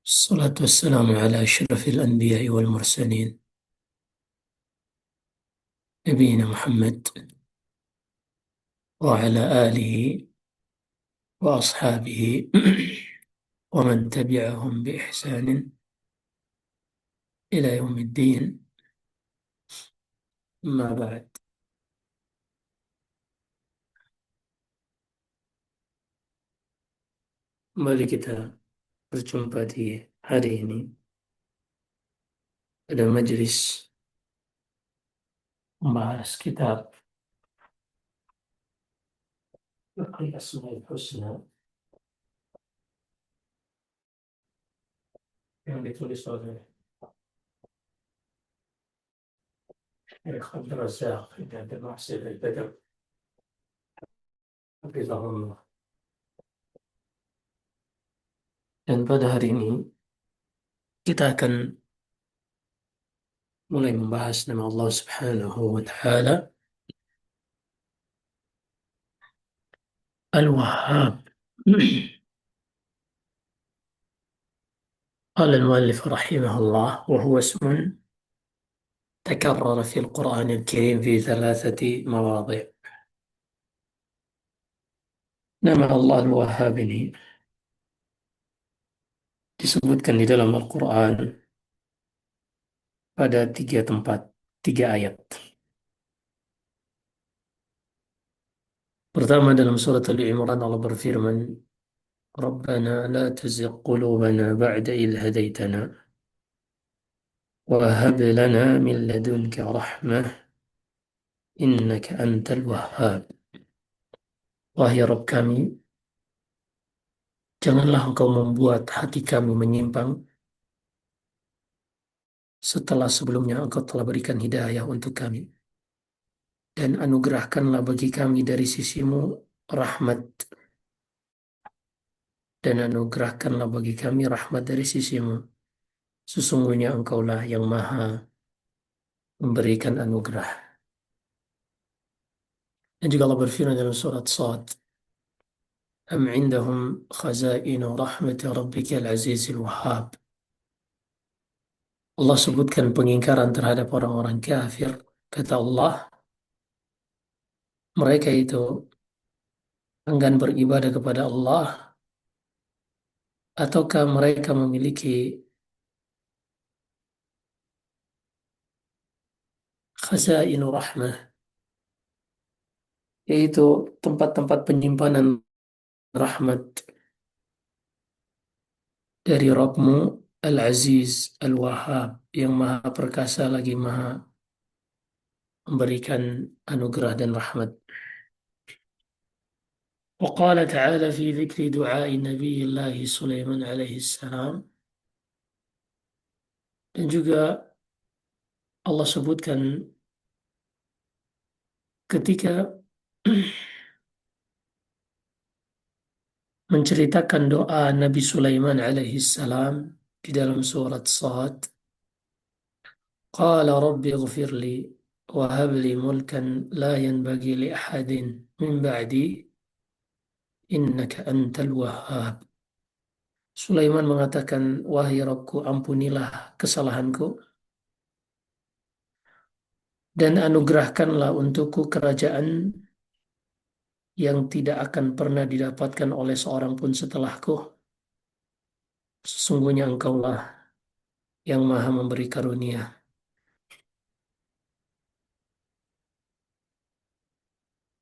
الصلاة والسلام على أشرف الأنبياء والمرسلين نبينا محمد وعلى آله وأصحابه ومن تبعهم بإحسان إلى يوم الدين. أما بعد، kembali kita berjumpa di hari ini pada majelis membahas kitab Fiqh Asmaul Husna yang ditulis oleh Syekh Abdul Razak bin Abdul Muhsin Al-Badr hafizahullah. Dan pada hari ini kita akan mulai membahas nama Allah Subhanahu wa Ta'ala Al-Wahhab. قال المؤلف رحمه الله: وهو اسم تكرر في القرآن الكريم في 3 مواضع. Nama Allah Al-Wahhab ini disebutkan di dalam Al-Quran pada 3 tempat, 3 ayat. Pertama, dalam surat Ali Imran Allah berfirman, Rabbana la tuzigh qulubana ba'da idh hadaitana wa hab lana min ladunka rahmah innaka antal wahhab. Wahai Rabb kami, janganlah engkau membuat hati kami menyimpang setelah sebelumnya engkau telah berikan hidayah untuk kami. Dan anugerahkanlah bagi kami dari sisimu rahmat. Dan anugerahkanlah bagi kami rahmat dari sisimu. Sesungguhnya engkaulah yang maha memberikan anugerah. Dan juga Allah berfirman dalam surat Sad, Am indahum khazainu rahmati rabbikal azizil wahhab. Allah sebutkan pengingkaran terhadap orang-orang kafir. Kata Allah, mereka itu enggan beribadah kepada Allah, ataukah mereka memiliki khazainu rahmah, yaitu tempat-tempat penyimpanan rahmat dari Rabbmu Al-Aziz Al-Wahhab, yang maha perkasa lagi maha memberikan anugerah dan rahmat. وقال تعالى في ذكر دعاء نبي الله سليمان عليه السلام, dan juga Allah sebutkan ketika menceritakan doa Nabi Sulaiman alaihi salam di dalam surat Sad, Qala rabbi ighfir li wa hab li mulkan la yanbaghi li ahadin min ba'di innaka antal wahhab. Sulaiman mengatakan, wahai Rabbku, ampunilah kesalahanku dan anugerahkanlah untukku kerajaan yang tidak akan pernah didapatkan oleh seorang pun setelahku. Sesungguhnya engkaulah yang maha memberi karunia.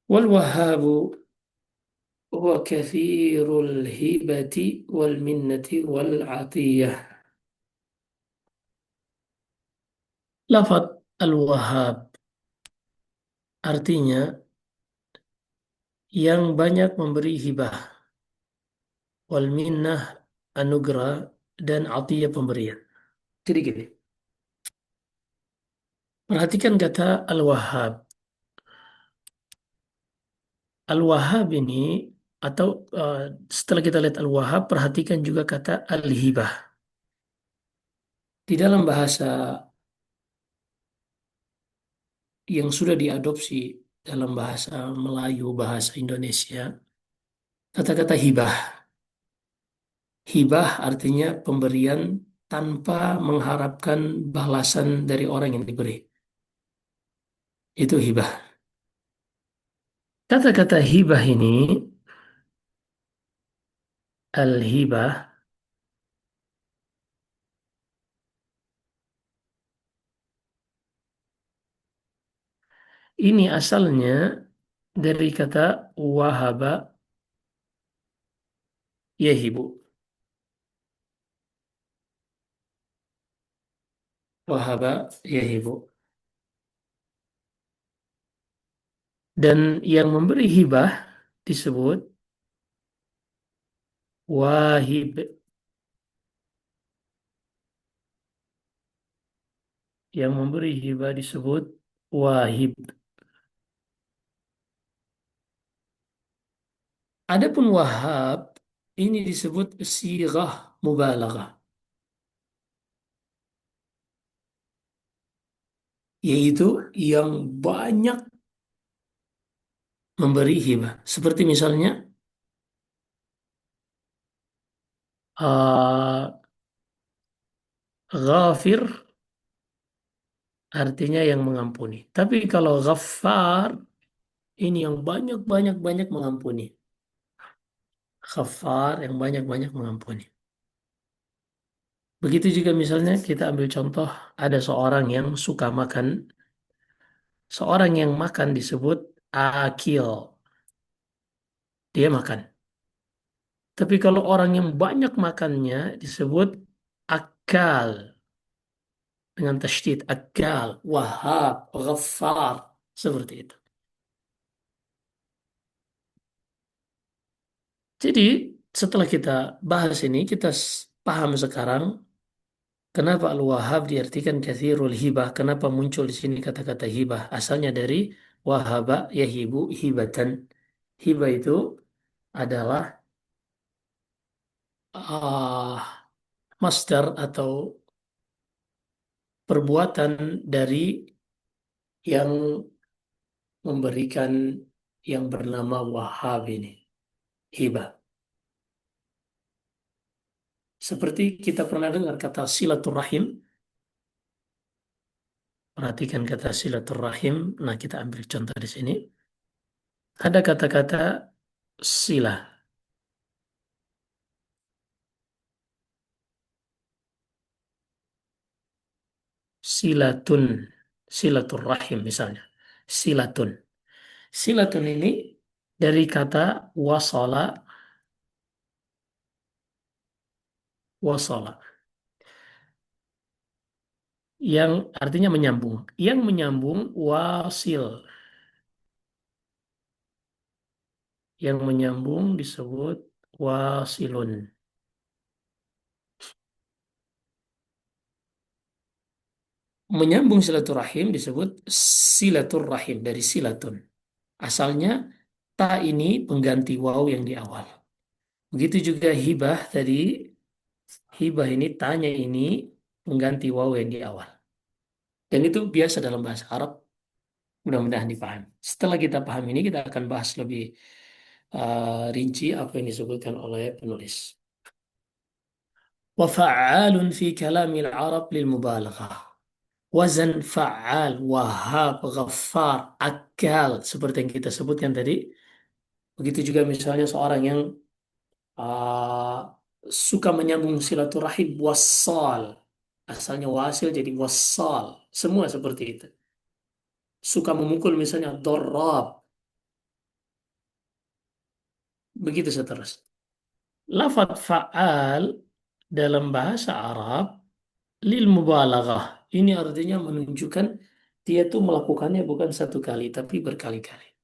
Wal wahhabu huwa kathirul hibati wal minnati wal atiyah. Lafaz al-wahhab artinya yang banyak memberi hibah, wal minnah anugerah, dan atiyah pemberian. Jadi gini, perhatikan kata al-wahhab. Al-wahhab ini, atau setelah kita lihat al-wahhab, perhatikan juga kata al-hibah. Di dalam bahasa yang sudah diadopsi dalam bahasa Melayu, bahasa Indonesia, kata-kata hibah Hibah artinya pemberian tanpa mengharapkan balasan dari orang yang diberi. Itu hibah. Kata-kata hibah ini, al-hibah, ini asalnya dari kata wahaba yahibu. Wahaba yahibu. Dan yang memberi hibah disebut wahib. Yang memberi hibah disebut wahib. Adapun wahab ini disebut sirah mubalaghah, yaitu yang banyak memberi hibah. Seperti misalnya uh, ghafir artinya yang mengampuni. Tapi kalau ghaffar ini yang banyak-banyak-banyak mengampuni. Ghaffar yang banyak-banyak mengampuni. Begitu juga misalnya kita ambil contoh ada seorang yang makan disebut akil, dia makan. Tapi kalau orang yang banyak makannya disebut akal dengan tasydid akal, wahab, ghaffar seperti itu. Jadi setelah kita bahas ini kita paham sekarang kenapa al-wahhab diartikan katsirul hibah, kenapa muncul di sini kata-kata hibah. Asalnya dari wahaba yahibu hibatan. Hibah itu adalah masdar atau perbuatan dari yang memberikan yang bernama wahhab ini, hibah. Seperti kita pernah dengar kata silaturahim. Perhatikan kata silaturahim. Nah, kita ambil contoh di sini. Ada kata-kata silah, silatun, silaturahim misalnya. Silatun. Silatun ini dari kata wasala, wasala, yang artinya menyambung. Yang menyambung wasil. Yang menyambung disebut wasilun. Menyambung silaturahim disebut silaturrahim dari silatun. Asalnya ta ini pengganti waw yang di awal. Begitu juga hibah tadi, hibah ini tanya ini pengganti waw yang di awal. Dan itu biasa dalam bahasa Arab, mudah-mudahan dipahami. Setelah kita paham ini, kita akan bahas lebih rinci apa yang disebutkan oleh penulis. وفعال في كلام العرب للمبالغة. Wazan fa'al, wahab, ghaffar, akal. Seperti yang kita sebutkan tadi. Begitu juga misalnya seorang yang uh, suka menyambung silaturahim, wassal. Asalnya wasil jadi wassal. Semua seperti itu. Suka memukul misalnya dorab. Begitu seterusnya. Lafaz fa'al dalam bahasa Arab lil mubalaghah. Ini artinya menunjukkan dia tuh melakukannya bukan satu kali tapi berkali-kali.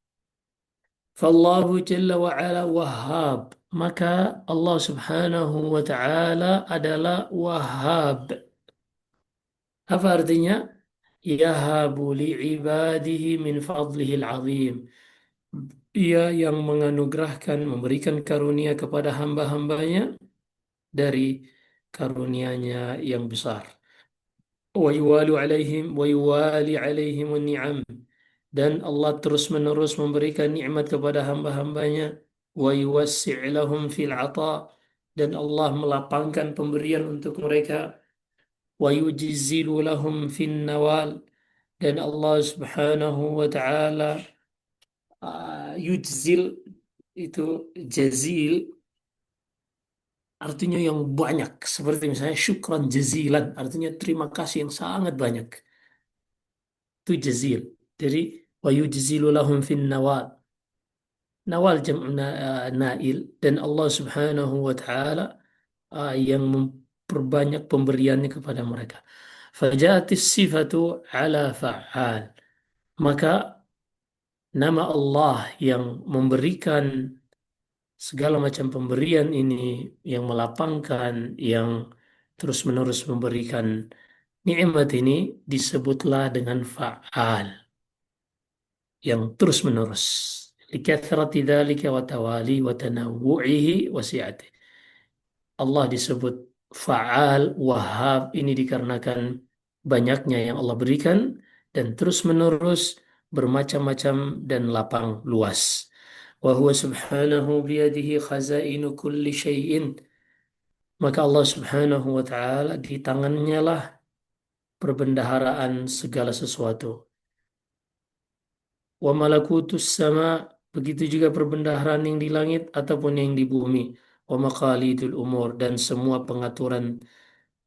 Fallahu Jalla wa Ala Wahhab. Maka Allah Subhanahu wa Ta'ala adalah Wahhab. Apa artinya? Yahabu li'ibadihi min fadlihil azim. Ia yang menganugerahkan, memberikan karunia kepada hamba-hambanya dari karunia-Nya yang besar. Wa yuwali alaihim ni'am. Dan Allah terus-menerus memberikan nikmat kepada hamba-hambanya. Wa yuwassi' lahum fil 'ata. dan Allah melapangkan pemberian untuk mereka. Wa yujzilu lahum fin nawal, dan Allah Subhanahu wa taala yujzil itu jazil artinya yang banyak, seperti misalnya syukran jazilan artinya terima kasih yang sangat banyak, itu jazil. Jadi wa yujzilu lahum fin nawal, nawal jam'u nail, dan Allah Subhanahu wa taala yang memperbanyak pemberiannya kepada mereka. Fajatis sifatu ala fa'al, maka nama Allah yang memberikan segala macam pemberian ini, yang melapangkan, yang terus-menerus memberikan nikmat ini, disebutlah dengan fa'al, yang terus-menerus. Likathrati dzalika wa tawali wa tanawwu'ihi wa si'ati. Allah disebut fa'al, wahhab ini dikarenakan banyaknya yang Allah berikan dan terus-menerus bermacam-macam dan lapang luas. Wa huwa subhanahu biyadihi khazainu kulli syai'in. Maka Allah Subhanahu wa taala di tangannya lah perbendaharaan segala sesuatu. Wa malakutus sama, begitu juga perbendaharaan yang di langit ataupun yang di bumi. Wa maqalidul umur, dan semua pengaturan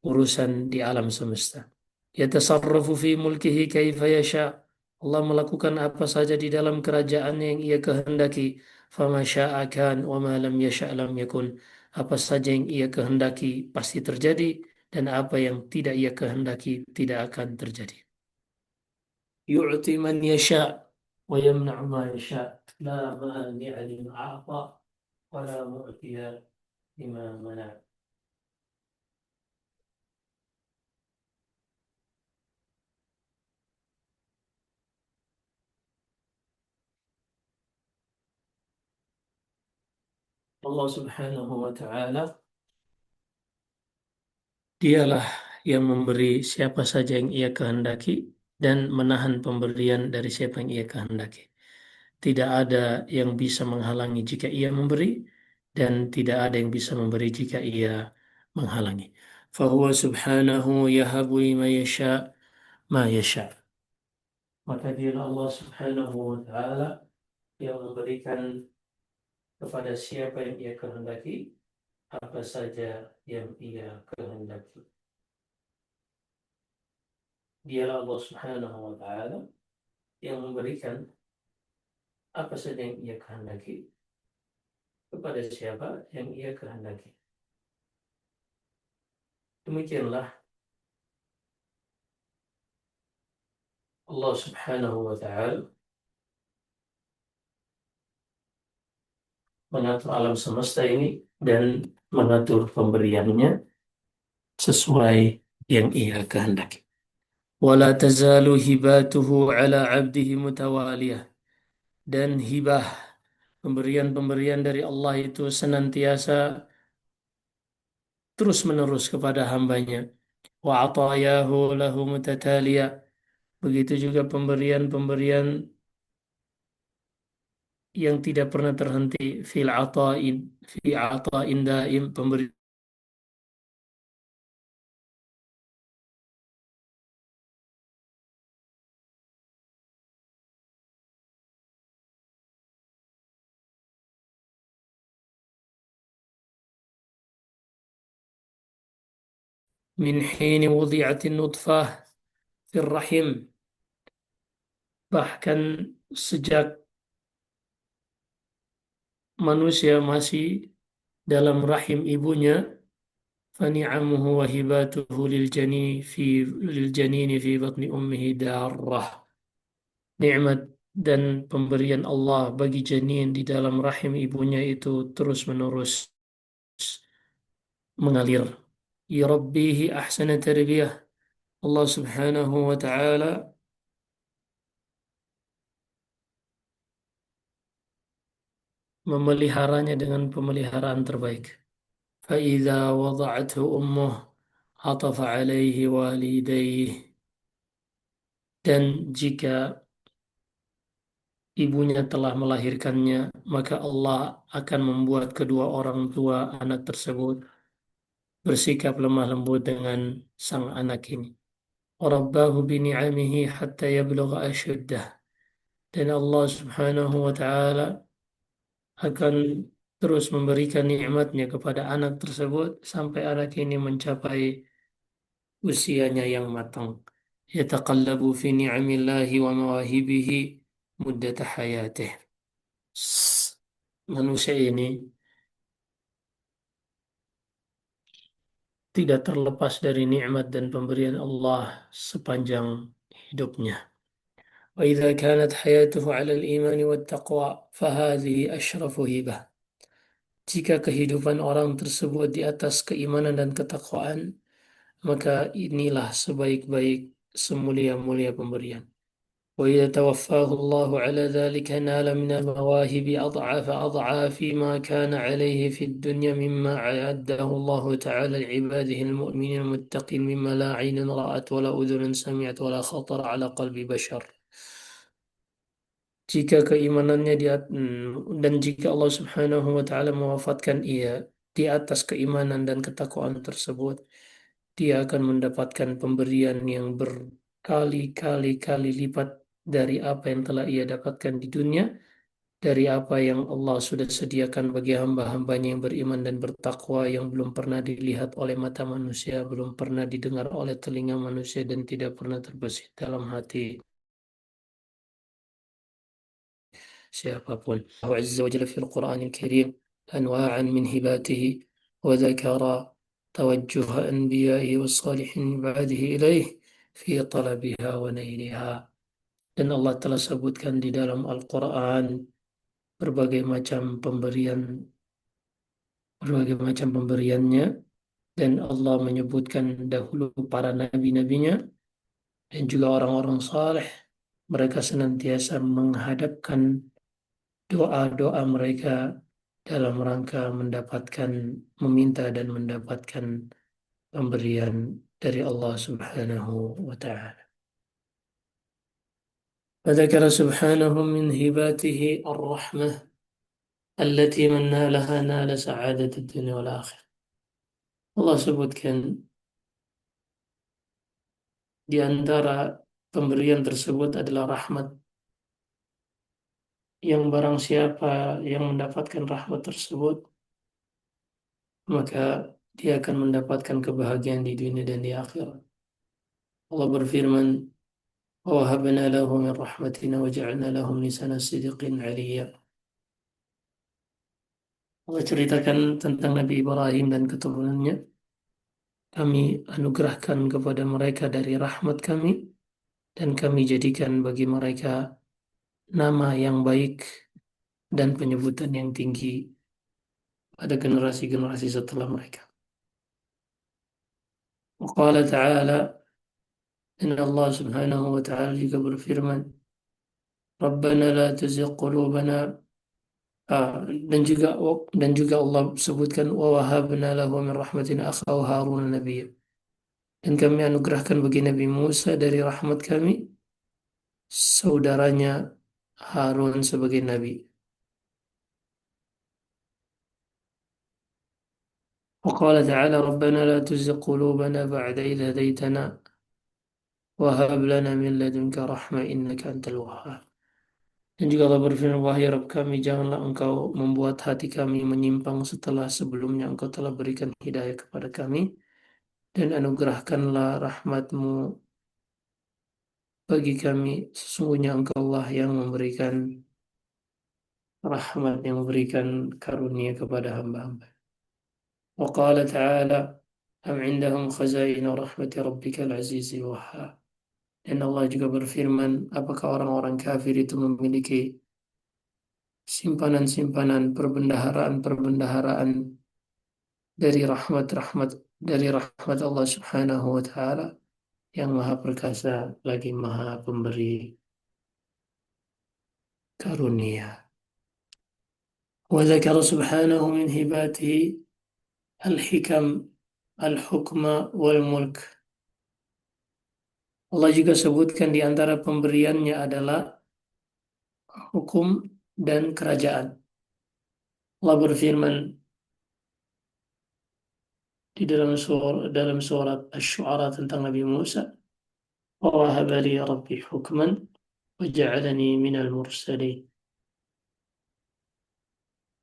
urusan di alam semesta. Yatasarrafu fi mulkihi kaifa yasha. Allah melakukan apa saja di dalam kerajaan yang ia kehendaki. Fama syaa kan wa ma lam yasha lam yakun. Apa saja yang ia kehendaki pasti terjadi, dan apa yang tidak ia kehendaki tidak akan terjadi. Yu'ti man yasha wa yamna'u ma yasha. La mani'a lima a'ta wa la mu'tiya lima mana'. Allah Subhanahu wa taala dialah yang memberi siapa saja yang ia kehendaki dan menahan pemberian dari siapa yang ia kehendaki. Tidak ada yang bisa menghalangi jika ia memberi, dan tidak ada yang bisa memberi jika ia menghalangi. Fahuwa subhanahu yahabu lima yasha ma yasha. Maka dialah Allah Subhanahu wa taala yang memberikan kepada siapa yang ia kehendaki apa saja yang ia kehendaki. Dialah Allah Subhanahu wa taala yang memberikan apa saja yang ia kehendaki kepada siapa yang ia kehendaki. Demikianlah Allah Subhanahu wa taala mengatur alam semesta ini dan mengatur pemberiannya sesuai yang ia kehendaki. Wala tazalu hibatuhu ala 'abdihi mutawaliyah, dan hibah, pemberian-pemberian dari Allah itu senantiasa terus-menerus kepada hambanya. Wa atayahu lahu mutataliyah, begitu juga pemberian-pemberian yang tidak pernah terhenti. Fi ata'in daim, pemberian min hini wudi'atin nutfah fir rahim, bahkan sejak manusia masih dalam rahim ibunya. Fani'amuhu wa hibatuhu lil janini fi batni ummihi darrah. Nikmat dan pemberian Allah bagi janin di dalam rahim ibunya itu terus-menerus mengalir. Yurabbihi ahsana tarbiyah. Allah Subhanahu wa taala memeliharanya dengan pemeliharaan terbaik. فإذا وضعته أمه عطف عليه والديه. Dan jika ibunya telah melahirkannya, maka Allah akan membuat kedua orang tua anak tersebut bersikap lemah lembut dengan sang anak ini. Rabbahu bini'amihi hatta yablugha ashuddah. Dan Allah Subhanahu wa taala akan terus memberikan nikmatnya kepada anak tersebut sampai anak ini mencapai usianya yang matang. Yataqallabu fi ni'amillahi wa mawahibihi muddata hayatih. Manusia ini tidak terlepas dari nikmat dan pemberian Allah sepanjang hidupnya. وإذا كانت حياته على الإيمان والتقوى فهذه أشرف هبة. Jika kehidupan orang tersebut di atas keimanan dan ketakwaan, maka inilah sebaik-baik semulia-mulia pemberian. وإذا توفاه الله على ذلك نال من المواهب أضعاف أضعاف ما كان عليه في الدنيا مما أعده الله تعالى لعباده المؤمنين المتقين مما لا عين رأت ولا أذن سمعت ولا خطر على قلب بشر. Jika keimanannya dan jika Allah Subhanahu wa taala mewafatkan ia di atas keimanan dan ketakwaan tersebut, dia akan mendapatkan pemberian yang berkali-kali lipat dari apa yang telah ia dapatkan di dunia, dari apa yang Allah sudah sediakan bagi hamba-hambanya yang beriman dan bertakwa yang belum pernah dilihat oleh mata manusia, belum pernah didengar oleh telinga manusia, dan tidak pernah terbesit dalam hati siapapun. Allah Azza wa Jalla fil Quran al-Karim anwa'an min hibatihi wa dzakara توجه أنبيائه والصالحين من بعده إليه في طلبها ونيلها. Dan Allah telah sebutkan di dalam Al-Quran berbagai macam pemberian, berbagai macam pemberiannya, dan Allah menyebutkan dahulu para nabi-nabinya dan juga orang-orang saleh. Mereka senantiasa menghadapkan doa-doa mereka dalam rangka mendapatkan, meminta dan mendapatkan pemberian dari Allah Subhanahu wa Ta'ala. فذكر سبحانه من هباته الرحمة التي من نالها نال سعادة الدنيا والآخرة. Allah sebutkan di antara pemberian tersebut adalah rahmat, yang barang siapa yang mendapatkan rahmat tersebut, maka dia akan mendapatkan kebahagiaan di dunia dan di akhirat. Allah berfirman, وَوَهَبْنَا لَهُ مِنْ رَحْمَتِنَا وَجَعَلْنَا لَهُ لِسَانَ صِدْقٍ عَلِيًّا. Allah ceritakan tentang Nabi Ibrahim dan keturunannya. Kami anugerahkan kepada mereka dari rahmat kami, dan kami jadikan bagi mereka nama yang baik dan penyebutan yang tinggi pada generasi-generasi setelah mereka. Wa ta'ala, dan Allah Subhanahu wa ta'ala juga berfirman, Rabbana la tuzigh qulubana. Dan juga Allah sebutkan wa wahabna lahu min rahmatina akhahu Harun nabiyya. Dan kami anugerahkan bagi Nabi Musa dari rahmat kami saudaranya Harun sebagai nabi. وقال تعالى ربنا لا تزغ قلوبنا بعد إذ هديتنا وهب لنا من لدنك رحمة إنك أنت الوهاب. Dan juga Allah berfirman, wahai Rabb kami, janganlah engkau membuat hati kami menyimpang setelah sebelumnya engkau telah berikan hidayah kepada kami, dan anugerahkanlah rahmatmu bagi kami, sesungguhnya engkau Allah yang memberikan rahmat, yang memberikan karunia kepada hamba-hamba. Wa qala ta'ala am indahum khazainu rahmati rabbikal azizil wahhab. Dan Allah juga berfirman, apakah orang-orang kafir itu memiliki simpanan-simpanan, perbendaharaan-perbendaharaan dari rahmat Allah Subhanahu wa taala yang Maha Perkasa lagi Maha Pemberi karunia. Wa dzakara subhanahu min hibatihi al-hikam al-hukma wal mulk. Allah juga sebutkan di antara pemberiannya adalah hukum dan kerajaan. Allah berfirman di dalam surat Asy-Syu'ara tentang Nabi Musa, "Wa wahaba li rabbi hukman wa ja'alani minal mursalin."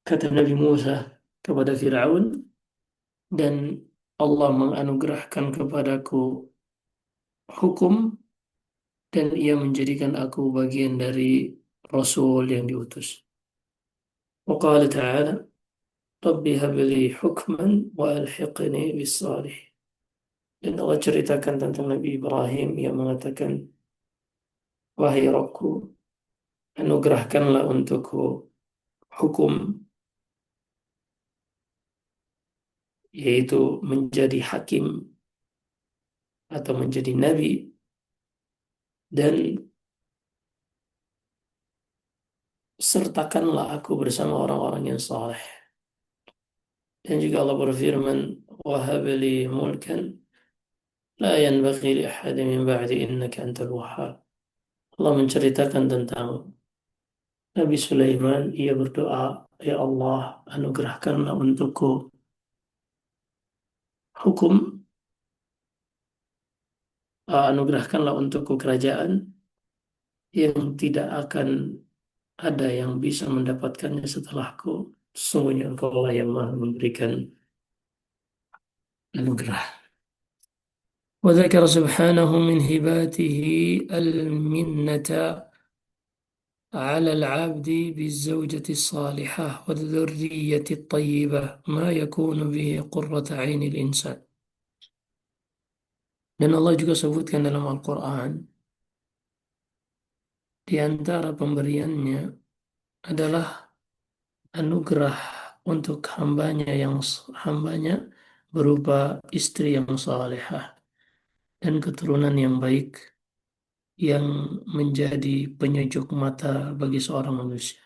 Kata Nabi Musa kepada Firaun, dan Allah menganugerahkan kepadaku hukum dan ia menjadikan aku bagian dari Rasul yang diutus. Wa qala ta'ala, Rabbi habli hukman wa alhiqni bis salih. Dan Allah ceritakan tentang Nabi Ibrahim yang mengatakan, wahai Rabbku, anugerahkanlah untukku hukum, yaitu menjadi hakim atau menjadi nabi, dan sertakanlah aku bersama orang-orang yang saleh. Dan juga Allah berfirman, wahabli mulkan la yanbaghi li ahadin min ba'di innaka antal wahhab. Allah menceritakan tentang Nabi Sulaiman, ia berdoa, ya Allah, anugerahkanlah untukku hukum, anugerahkanlah untukku kerajaan yang tidak akan ada yang bisa mendapatkannya setelahku. Sesungguhnya Engkau lah yang Maha memberikan anugerah. وذكر سبحانه من هباته المنة على العبد بالزوجة الصالحة والذرية الطيبة ما يكون به قرة عين الإنسان. Dan Allah juga sebutkan dalam Al-Quran, di antara pemberiannya adalah anugerah untuk hambanya berupa istri yang salehah dan keturunan yang baik yang menjadi penyejuk mata bagi seorang manusia.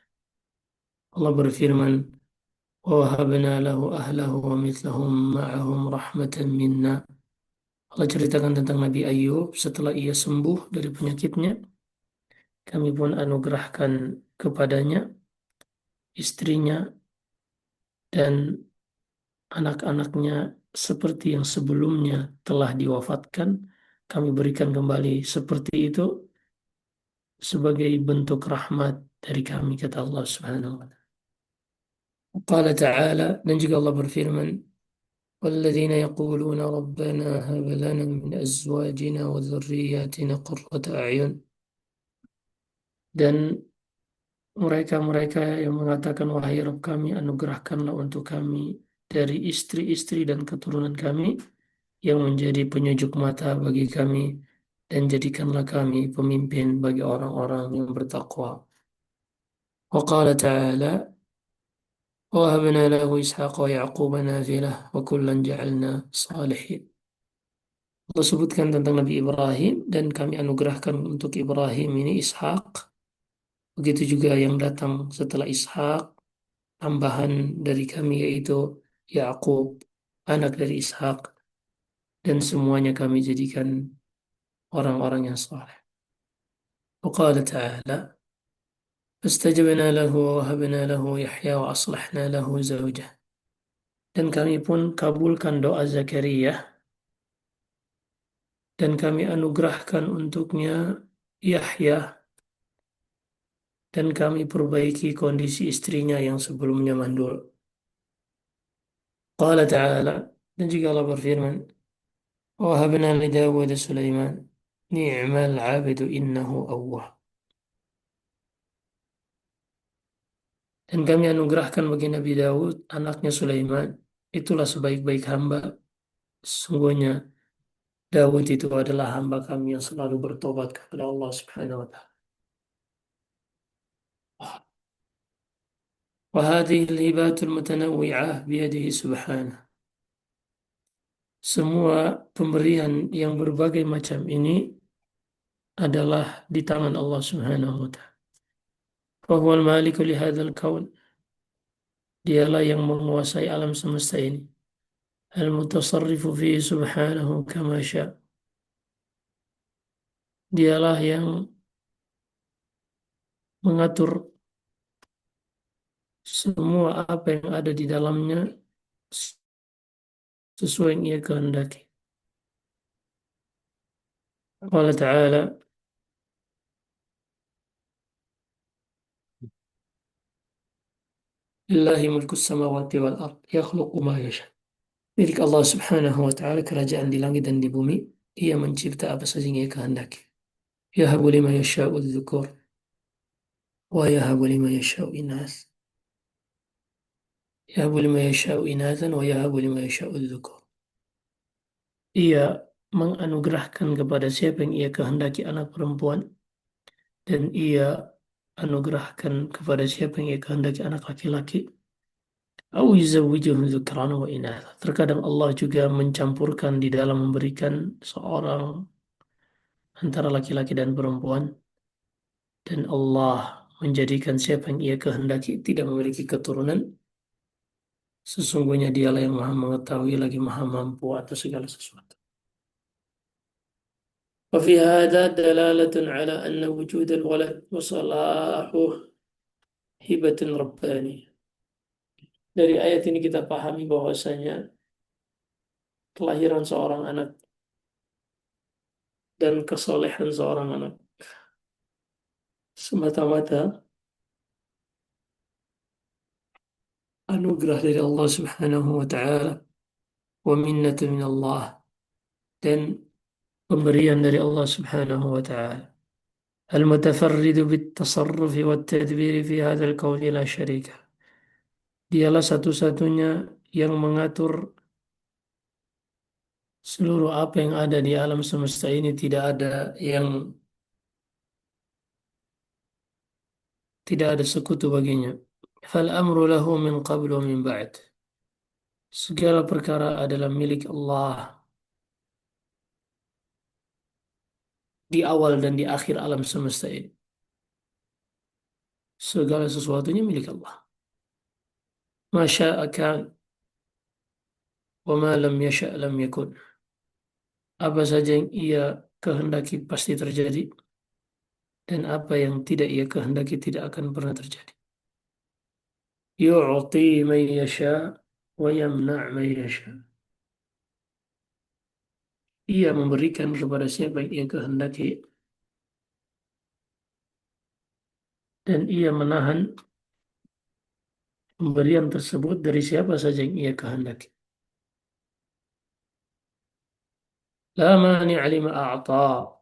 Allah berfirman, وَوَهَبْنَا لَهُ أَهْلَهُ وَمِثْلَهُمْ مَعَهُمْ رَحْمَةً مِنَّا. Allah ceritakan tentang Nabi Ayub setelah ia sembuh dari penyakitnya, kami pun anugerahkan kepadanya istrinya dan anak-anaknya seperti yang sebelumnya telah diwafatkan, kami berikan kembali seperti itu sebagai bentuk rahmat dari kami, kata Allah Subhanahu wa taala. Qala ta'ala, dan juga Allah berfirman, والذين يقولون ربنا هب لنا من أزواجنا وذرياتنا قرة أعين. Dan mereka-mereka yang mengatakan, wahai Rabb kami, anugerahkanlah untuk kami dari istri-istri dan keturunan kami yang menjadi penyejuk mata bagi kami, dan jadikanlah kami pemimpin bagi orang-orang yang bertakwa. Wa qala ta'ala, وَوَهَبْنَا لَهُ إِسْحَاقَ وَيَعْقُوبَ نَافِلَةً وَكُلًّا جَعَلْنَا صَالِحِينَ. Allah sebutkan tentang Nabi Ibrahim, dan kami anugerahkan untuk Ibrahim ini Ishak. Begitu juga yang datang setelah Ishak, tambahan dari kami yaitu Yakub, anak dari Ishak, dan semuanya kami jadikan orang-orang yang saleh. وقال تعالى فاستجبنا له ووهبنا له يحيى وأصلحنا له زوجه. Dan kami pun kabulkan doa Zakaria, dan kami anugerahkan untuknya Yahya, dan kami perbaiki kondisi istrinya yang sebelumnya mandul. Qala ta'ala, dan juga Allah berfirman, وَوَهَبْنَا لِدَاوُدَ سُلَيْمَانَ نِعْمَ الْعَبْدُ إِنَّهُ أَوَّابٌ. Dan kami anugerahkan bagi Nabi Daud, anaknya Sulaiman, itulah sebaik-baik hamba. Sesungguhnya Daud itu adalah hamba kami yang selalu bertobat kepada Allah Subhanahu wa taala. وهذه الهبات المتنوعة بيده سبحانه. Semua pemberian yang berbagai macam ini adalah di tangan Allah Subhanahu wa taala. فهو المالك لهذا الكون. Dialah yang menguasai alam semesta ini. Al-mutasarrifu fihi subhanahu kama sya'. Dialah yang mengatur semua apa yang ada di dalamnya sesuai yang ia kehendaki. Allah Ta'ala, Lillahi mulku samawati wal ard, yakhluqu ma yasha. Milik Allah Subhanahu wa Ta'ala kerajaan di langit dan di bumi. Ia mencipta apa saja yang ia kehendaki. Yahabu lima yasha'u dzukur wa yahabu lima yasha'u inas. Yahabu lima yasha'u inasan wa yahabu lima yasha'u dzukur. Ia menganugerahkan kepada siapa yang ia kehendaki anak perempuan, dan ia anugerahkan kepada siapa yang ia kehendaki anak laki-laki. Au yuzawwijuhum dzukran wa inatha. Terkadang Allah juga mencampurkan di dalam memberikan seorang antara laki-laki dan perempuan, dan Allah menjadikan siapa yang ia kehendaki tidak memiliki keturunan. Sesungguhnya dialah yang maha mengetahui lagi maha mampu atas segala sesuatu. وفي هذا دلالة على أن وجود الولد وصلاحه هبة ربانية. Dari ayat ini kita pahami bahwasanya kelahiran seorang anak dan kesolehan seorang anak semata-mata anugerah dari Allah Subhanahu wa taala, wa minnatu min Allah, dan pemberian dari Allah Subhanahu wa taala. Al-mutafarridu bit-tasarrufi wat-tadbiri fi hadzal kauni la syarika. Dialah satu-satunya yang mengatur seluruh apa yang ada di alam semesta ini, tidak ada sekutu baginya. Fal amru lahu min qablu wa min ba'd. Segala perkara adalah milik Allah di awal dan di akhir alam semesta ini. Segala sesuatunya milik Allah. Masya'a kan wa ma lam yasha' lam yakun. Apa saja yang ia kehendaki pasti terjadi, dan apa yang tidak ia kehendaki tidak akan pernah terjadi. Yu'ti man yasha' wa yamna' man yasha'. Ia memberikan kepada siapa yang ia kehendaki, dan ia menahan pemberian tersebut dari siapa saja yang ia kehendaki. La mani'a lima a'ta.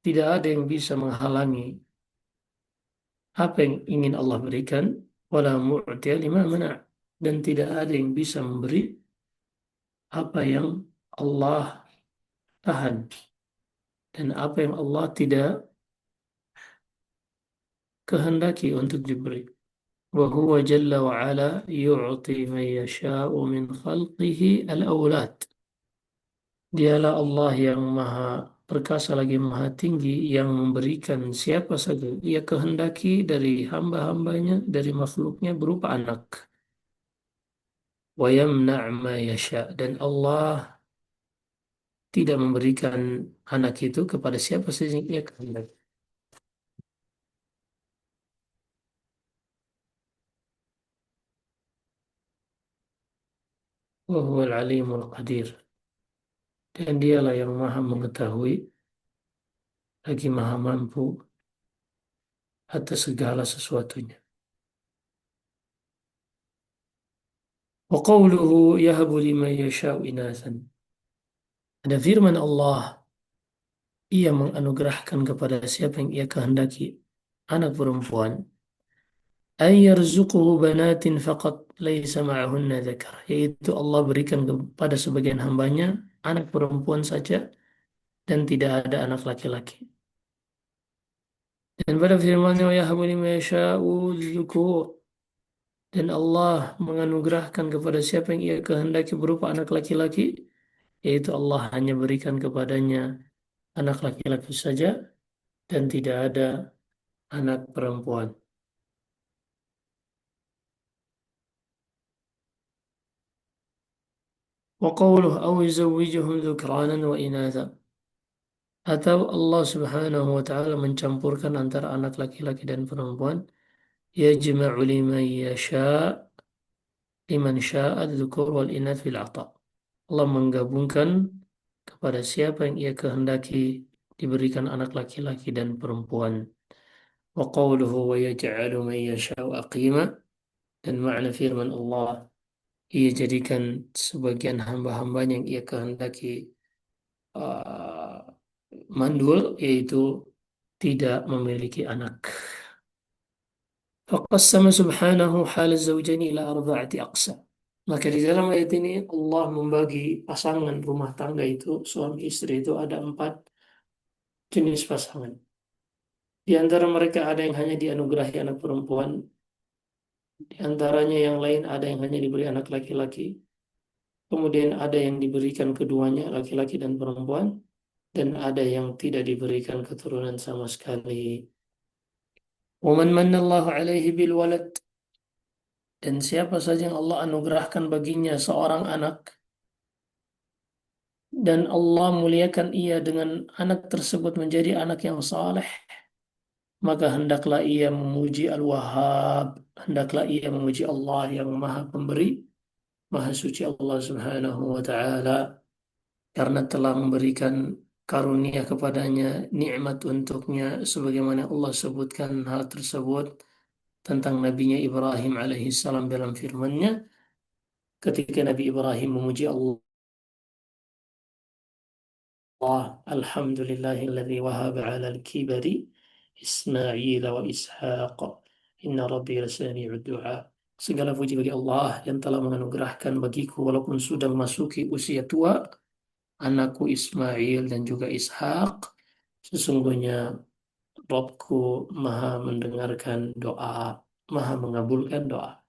Tidak ada yang bisa menghalangi apa yang ingin Allah berikan. Wala mu'tiya lima mana'. Dan tidak ada yang bisa memberi apa yang Allah tahan, dan apa yang Allah tidak kehendaki untuk diberi. Wa huwa jalla wa ala yu'ti man yasha'u min khalqihi al-awlad. Dialah Allah yang maha perkasa lagi maha tinggi, yang memberikan siapa saja ia kehendaki dari hamba-hambanya, dari makhluknya berupa anak. Wa yamna' ma yasha'. Dan Allah tidak memberikan anak itu kepada siapa saja yang ia kehendaki. Wa huwal alimul qadir. Dan dialah yang maha mengetahui lagi maha mampu atas segala sesuatunya. Wa qawluhu yahabu liman yasha'u inathan. Ada firman Allah, ia menganugerahkan kepada siapa yang ia kehendaki anak perempuan. Ay yarzuquhu banatin faqat laisa ma'ahunna dzakar. Yaitu Allah berikan kepada sebagian hambanya anak perempuan saja dan tidak ada anak laki-laki. Dan pada firman-Nya wa yahabu liman yasha'u dzukur. Dan Allah menganugerahkan kepada siapa yang ia kehendaki berupa anak laki-laki, yaitu Allah hanya berikan kepadanya anak laki-laki saja dan tidak ada anak perempuan. Wa qawluhu aw yuzawwijuhum dhukranan wa inatha. Atau Allah Subhanahu wa taala mencampurkan antara anak laki-laki dan perempuan, yajma'u liman syaa adz-dzukur wal inath fil 'ata. Allah menggabungkan kepada siapa yang ia kehendaki diberikan anak laki-laki dan perempuan. Wa qawluhu wa yaj'alu man yasha'u aqima, dan makna firman Allah, ia jadikan sebagian hamba-hambanya yang ia kehendaki uh, mandul, yaitu tidak memiliki anak. Faqassama subhanahu hal zawjaini ila arba'ati aqsam. Maka di dalam ayat ini Allah membagi pasangan rumah tangga itu, suami istri itu ada 4 jenis pasangan. Di antara mereka ada yang hanya dianugerahi anak perempuan, di antaranya yang lain ada yang hanya diberi anak laki-laki, kemudian ada yang diberikan keduanya, laki-laki dan perempuan, dan ada yang tidak diberikan keturunan sama sekali. Waman mannallahu alaihi bil walad, dan siapa saja yang Allah anugerahkan baginya seorang anak, dan Allah muliakan ia dengan anak tersebut menjadi anak yang saleh, maka hendaklah ia memuji Al-Wahhab, hendaklah ia memuji Allah yang Maha Pemberi, Maha Suci Allah Subhanahu wa taala, karena telah memberikan karunia kepadanya, nikmat untuknya, sebagaimana Allah sebutkan hal tersebut tentang Nabinya Ibrahim alaihissalam dalam firman-Nya, ketika Nabi Ibrahim memuji Allah, alhamdulillahilladzi wahaba 'alal kibari Ismail wa Ishaq, inna rabbi lasami'ud du'a. Segala puji bagi Allah yang telah menganugerahkan bagiku walaupun sudah memasuki usia tua, anakku Ismail dan juga Ishak. Sesungguhnya Robku maha mendengarkan doa, maha mengabulkan doa.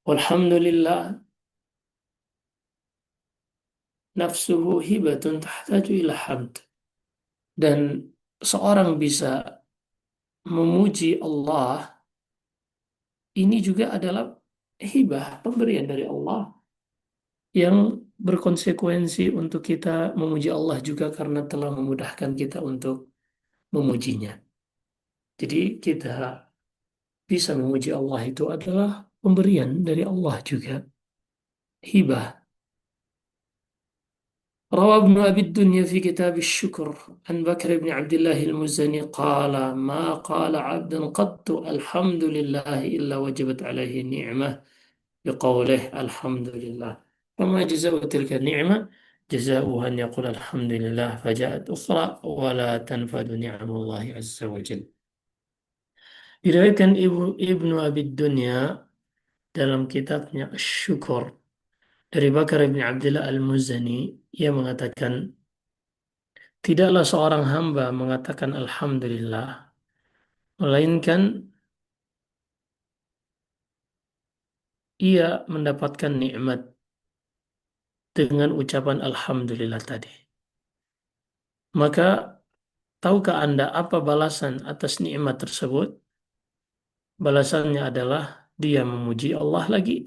Walhamdulillah, nafsuhu hibatun tahtaju ila hamd. Dan seorang bisa memuji Allah, ini juga adalah hibah, pemberian dari Allah yang berkonsekuensi untuk kita memuji Allah juga karena telah memudahkan kita untuk memujinya. Jadi kita bisa memuji Allah itu adalah pemberian dari Allah juga, hibah. روى ابن أبي الدنيا في كتاب الشكر عن بكر بن عبد الله المزني قال: ما قال عبد قط الحمد لله إلا وجبت عليه النعمة بقوله الحمد لله. فما جزاء تلك النعمة؟ جزاؤها أن يقول الحمد لله، فجاءت أخرى ولا تنفد نعم الله عز وجل. Diriwayatkan Ibnu Abi Dunya dalam kitabnya Syukur dari Bakar bin Abdullah Al-Muzani, ia mengatakan, tidaklah seorang hamba mengatakan Alhamdulillah, melainkan ia mendapatkan nikmat dengan ucapan Alhamdulillah tadi. Maka, tahukah Anda apa balasan atas nikmat tersebut? Balasannya adalah dia memuji Allah lagi,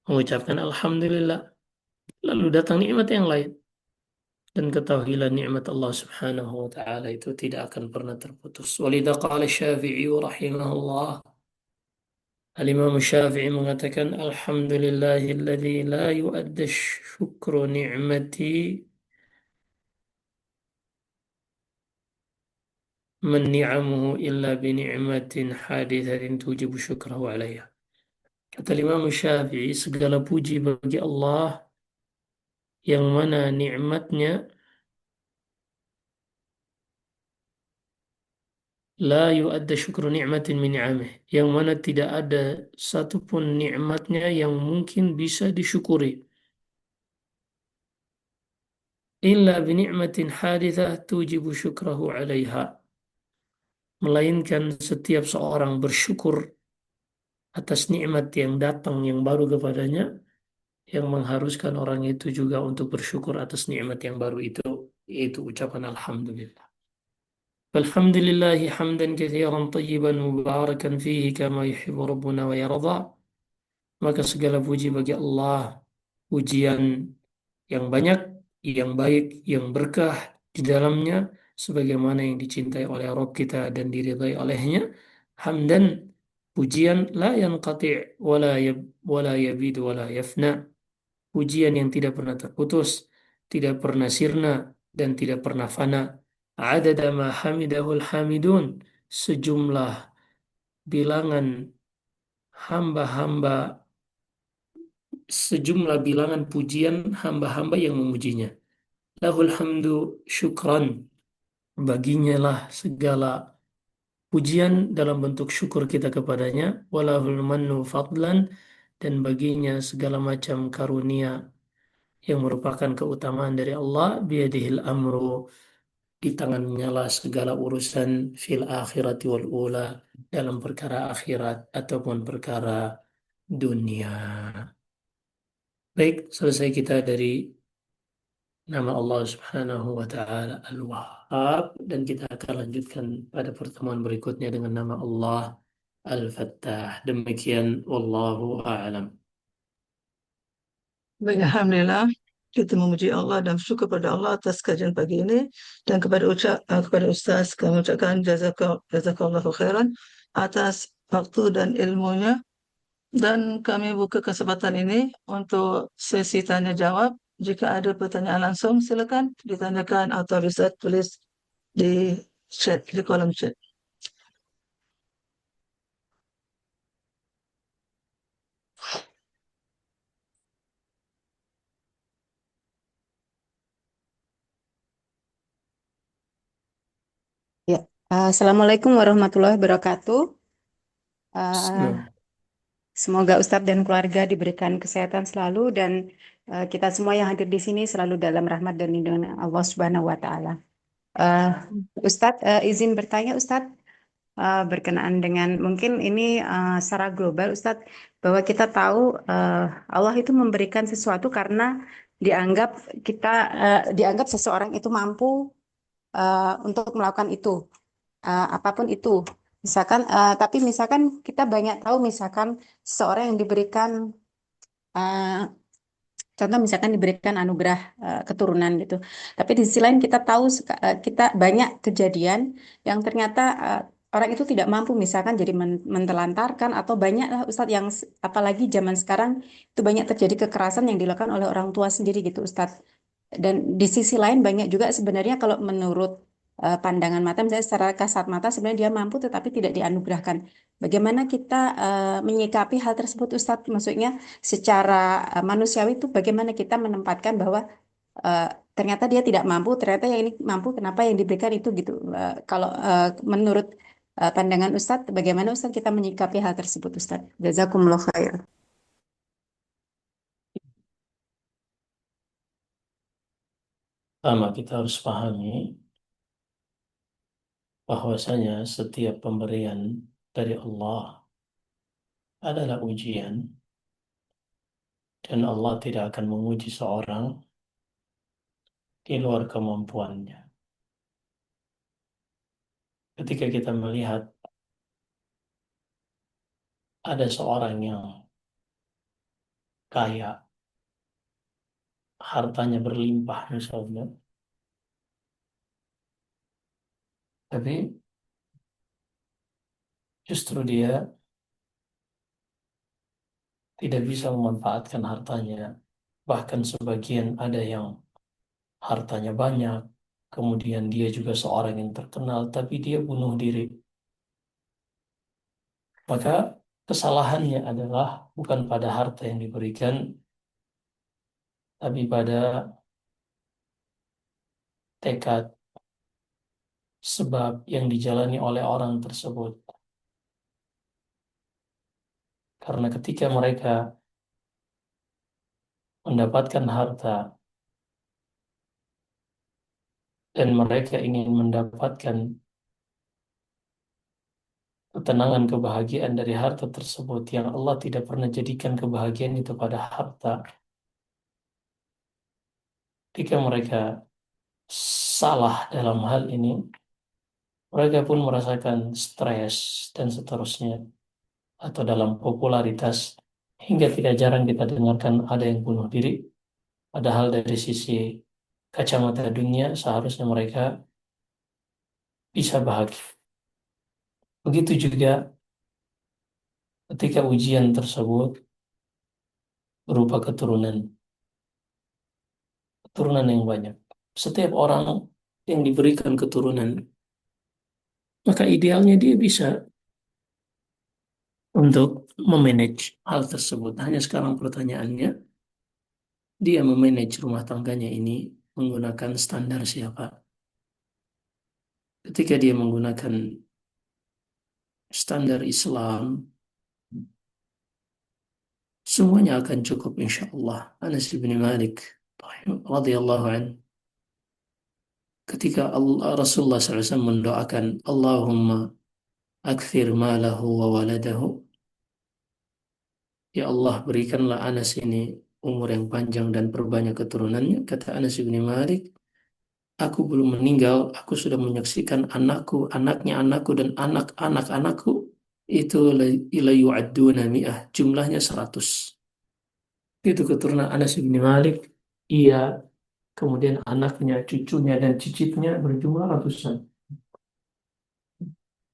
mengucapkan Alhamdulillah, lalu datang nikmat yang lain. Dan ketahuilah nikmat Allah Subhanahu wa taala itu tidak akan pernah terputus. Walidha qala Syafi'i rahimahullah, Al-Imam Syafi'i mengatakan, Alhamdulillahilladzi la yu'adda syukru ni'mati man ni'amuhu illa bi ni'matin hadithatin tujibu syukrahu alaiha. Kata Imam Syafi'i, segala puji bagi Allah yang mana nikmatnya la yu'adda syukru ni'matin min ni'amih, yang mana tidak ada satupun nikmatnya yang mungkin bisa disyukuri, illa bi ni'matin hadithah tujibu syukrahu alaiha, melainkan setiap seorang bersyukur atas nikmat yang datang yang baru kepadanya, yang mengharuskan orang itu juga untuk bersyukur atas nikmat yang baru itu, yaitu ucapan Alhamdulillah. Alhamdulillahi hamdan katsiran tayyiban mubarakan fihi kama yuhibbu rabbuna wa yarda. Maka segala puji bagi Allah, pujian yang banyak, yang baik, yang berkah, di dalamnya sebagaimana yang dicintai oleh Rabb kita dan diridhai olehnya. Hamdan, pujian la yanqati' wala yabid wala yafna, pujian yang tidak pernah terputus, tidak pernah sirna, dan tidak pernah fana. Adada ma hamidahul hamidun, sejumlah bilangan hamba-hamba, sejumlah bilangan pujian hamba-hamba yang memujinya. Lahul hamdu syukran, baginya lah segala pujian dalam bentuk syukur kita kepadanya. Walahul mannu fadlan, dan baginya segala macam karunia yang merupakan keutamaan dari Allah. Biyadihil amru, di tangannya lah segala urusan, fil akhirati wal ula, dalam perkara akhirat ataupun perkara dunia. Baik, selesai kita dari nama Allah Subhanahu wa Ta'ala Al-Wahhab, dan kita akan lanjutkan pada pertemuan berikutnya dengan nama Allah Al-Fattah. Demikian, wallahu a'lam. Baik, alhamdulillah kita memuji Allah dan syukur pada Allah atas kajian pagi ini dan kepada Ustaz kami ucapkan jazakallahu khairan atas waktu dan ilmunya, dan kami buka kesempatan ini untuk sesi tanya jawab. Jika ada pertanyaan langsung silakan ditanyakan atau bisa tulis di di kolom chat. Ya, Assalamualaikum warahmatullahi wabarakatuh. Eh, Nah, Semoga Ustadz dan keluarga diberikan kesehatan selalu dan kita semua yang hadir di sini selalu dalam rahmat dan lindungan Allah Subhanahu wa Ta'ala. Eh, Ustadz, izin bertanya Ustadz, berkenaan dengan mungkin ini secara global Ustadz, bahwa kita tahu Allah itu memberikan sesuatu karena dianggap kita dianggap seseorang itu mampu untuk melakukan itu. Apapun itu. Misalkan, tapi misalkan kita banyak tahu misalkan seorang yang diberikan uh, contoh misalkan diberikan anugerah keturunan gitu. Tapi di sisi lain kita tahu kita banyak kejadian yang ternyata orang itu tidak mampu misalkan jadi mentelantarkan atau banyak lah Ustadz yang apalagi zaman sekarang itu banyak terjadi kekerasan yang dilakukan oleh orang tua sendiri gitu Ustadz. Dan di sisi lain banyak juga sebenarnya kalau menurut pandangan mata, misalnya secara kasat mata sebenarnya dia mampu tetapi tidak dianugerahkan. Bagaimana kita menyikapi hal tersebut Ustadz? Maksudnya secara manusiawi itu bagaimana kita menempatkan bahwa eh, ternyata dia tidak mampu, ternyata yang ini mampu, kenapa yang diberikan itu gitu. Kalau menurut pandangan Ustadz, bagaimana Ustadz kita menyikapi hal tersebut Ustadz? Jazakumullah khair. pertama kita harus pahami bahwasanya setiap pemberian dari Allah adalah ujian, dan Allah tidak akan menguji seorang di luar kemampuannya. Ketika kita melihat ada seorang yang kaya, hartanya berlimpah misalnya, tapi justru dia tidak bisa memanfaatkan hartanya. Bahkan sebagian ada yang hartanya banyak, kemudian dia juga seorang yang terkenal, tapi dia bunuh diri. Maka kesalahannya adalah bukan pada harta yang diberikan, tapi pada tekad, sebab yang dijalani oleh orang tersebut. Karena ketika mereka mendapatkan harta dan mereka ingin mendapatkan ketenangan, kebahagiaan dari harta tersebut yang Allah tidak pernah jadikan kebahagiaan itu pada harta, ketika mereka salah dalam hal ini, mereka pun merasakan stres dan seterusnya, atau dalam popularitas, hingga tidak jarang kita dengarkan ada yang bunuh diri, padahal dari sisi kacamata dunia seharusnya mereka bisa bahagia. Begitu juga ketika ujian tersebut berupa keturunan yang banyak. Setiap orang yang diberikan keturunan, maka idealnya dia bisa untuk memanage hal tersebut. Hanya sekarang pertanyaannya, dia memanage rumah tangganya ini menggunakan standar siapa? Ketika dia menggunakan standar Islam, semuanya akan cukup insya Allah. Anas bin Malik radhiyallahu an, ketika Rasulullah SAW mendoakan Allahumma akthir malahu wa waladahu, ya Allah berikanlah Anas ini umur yang panjang dan perbanyak keturunannya. Kata Anas bin Malik, aku belum meninggal, aku sudah menyaksikan anakku, anaknya anakku, dan anak-anak anakku itu ila yu'adduna mi'ah, jumlahnya 100. Itu keturunan Anas bin Malik. Iya, kemudian anaknya, cucunya, dan cicitnya berjumlah ratusan.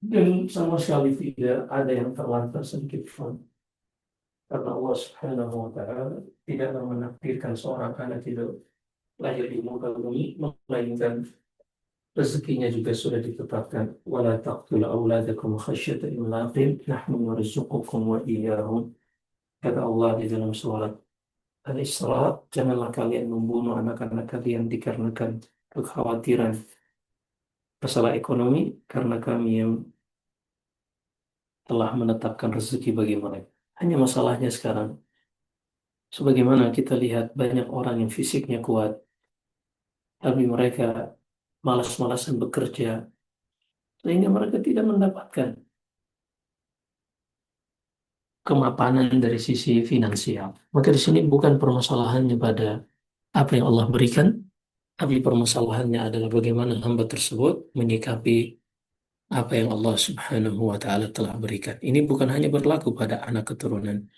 Dan sama sekali tidak ada yang terlantar sedikit pun. Karena Allah Subhanahu wa Ta'ala tidak menakdirkan seorang anak itu lahir di muka bumi, melainkan rezekinya juga sudah ditetapkan. Wala taqtulu auladakum khasyata imlaqin nahnu narzuqukum wa iyyahum. Kata Allah di dalam surat Al-Isra, janganlah kalian membunuh anak-anak kalian dikarenakan kekhawatiran masalah ekonomi, karena kami yang telah menetapkan rezeki bagi mereka. Hanya masalahnya sekarang, sebagaimana kita lihat banyak orang yang fisiknya kuat, tapi mereka malas-malasan bekerja, sehingga mereka tidak mendapatkan kemapanan dari sisi finansial. Maka di sini bukan permasalahannya pada apa yang Allah berikan, tapi permasalahannya adalah bagaimana hamba tersebut menyikapi apa yang Allah Subhanahu wa Ta'ala telah berikan. Ini bukan hanya berlaku pada anak keturunan,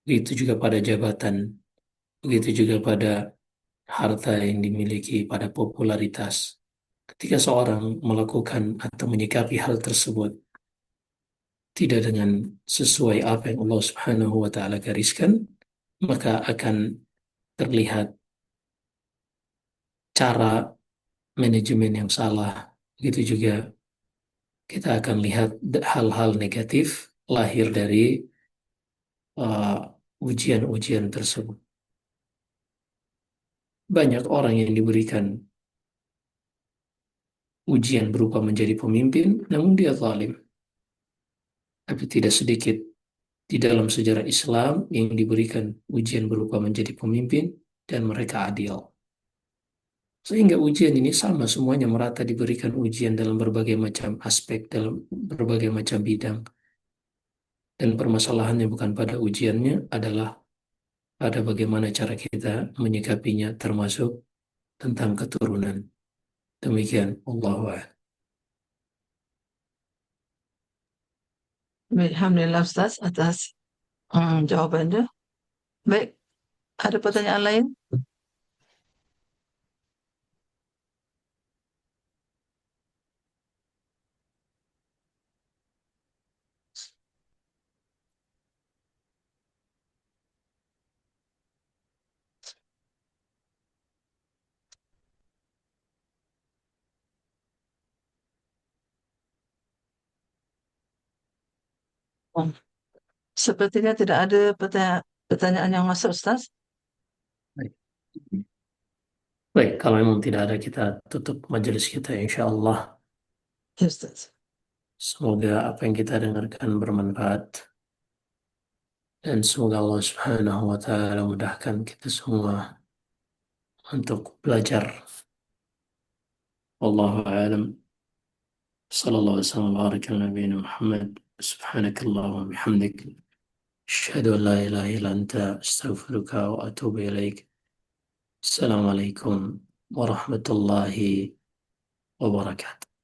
begitu juga pada jabatan, begitu juga pada harta yang dimiliki, pada popularitas. Ketika seorang melakukan atau menyikapi hal tersebut tidak dengan sesuai apa yang Allah Subhanahu wa Ta'ala gariskan, maka akan terlihat cara manajemen yang salah. Begitu juga kita akan lihat hal-hal negatif lahir dari ujian-ujian tersebut. Banyak orang yang diberikan ujian berupa menjadi pemimpin, namun dia zalim. Tapi tidak sedikit di dalam sejarah Islam yang diberikan ujian berupa menjadi pemimpin dan mereka adil. Sehingga ujian ini sama, semuanya merata diberikan ujian dalam berbagai macam aspek, dalam berbagai macam bidang. Dan permasalahannya bukan pada ujiannya, adalah pada bagaimana cara kita menyikapinya, termasuk tentang keturunan. Demikian, Allahu a'lam. Baik, alhamdulillah Ustaz atas jawabannya. Baik, ada pertanyaan lain? Oh, sepertinya tidak ada pertanyaan yang masuk, Ustaz. Baik. Baik, kalau memang tidak ada, kita tutup majelis kita insya Allah. Ya, Ustaz. Semoga apa yang kita dengarkan bermanfaat. Dan semoga Allah Subhanahu wa Ta'ala mudahkan kita semua untuk belajar. Wallahu a'lam. Sallallahu alaihi wasallam wa baraka ala nabiyyina Muhammad. Subhanakallahumma wa bihamdik. Asyhadu an la ilaha illa anta astaghfiruka wa atubu ilaik. Assalamualaikum warahmatullahi wabarakatuh.